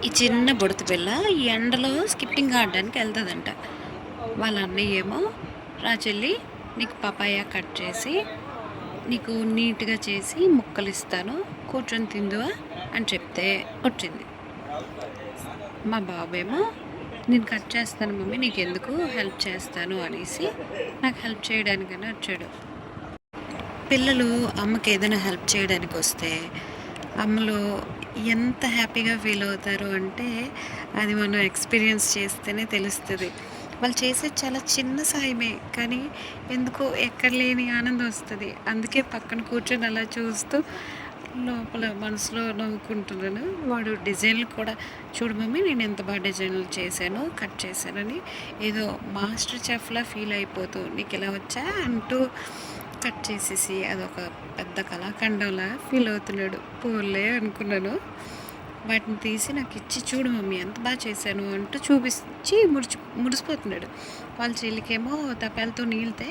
ఈ చిన్న బుడత పిల్ల ఈ ఎండలో స్కిప్పింగ్ ఆడడానికి వెళ్తుందంట. వాళ్ళ అన్నయ్య ఏమో, రా చెల్లి నీకు పపాయ కట్ చేసి నీకు నీట్గా చేసి ముక్కలు ఇస్తాను, కూర్చొని తిందువా అని చెప్తే వచ్చింది. మా బాబేమో, నేను కట్ చేస్తాను మమ్మీ, నీకు ఎందుకు హెల్ప్ చేస్తాను అనేసి నాకు హెల్ప్ చేయడానికని వచ్చాడు. పిల్లలు అమ్మకి ఏదైనా హెల్ప్ చేయడానికి వస్తే అమ్మలో ఎంత హ్యాపీగా ఫీల్ అవుతారు అంటే అది మనం ఎక్స్పీరియన్స్ చేస్తేనే తెలుస్తుంది. వాళ్ళు చేసేది చాలా చిన్న సాయమే, కానీ ఎందుకో ఎక్కడ లేని ఆనందం వస్తుంది. అందుకే పక్కన కూర్చొని అలా చూస్తూ లోపల మనసులో నవ్వుకుంటున్నాను. వాడు డిజైన్లు కూడా, చూడు మమ్మీ నేను ఎంత బాగా డిజైన్లు చేశాను, కట్ చేశానని ఏదో మాస్టర్ చెఫ్లా ఫీల్ అయిపోతూ నీకు ఇలా వచ్చా అంటూ కట్ చేసేసి అదొక పెద్ద కళాఖండంలా ఫీల్ అవుతున్నాడు. పోలే అనుకున్నాను. వాటిని తీసి నాకు ఇచ్చి, చూడు మమ్మీ ఎంత బాగా చేశాను అంటూ చూపించి మురిసిపోతున్నాడు. వాళ్ళ చెల్లికేమో తపాలతో నీళ్తే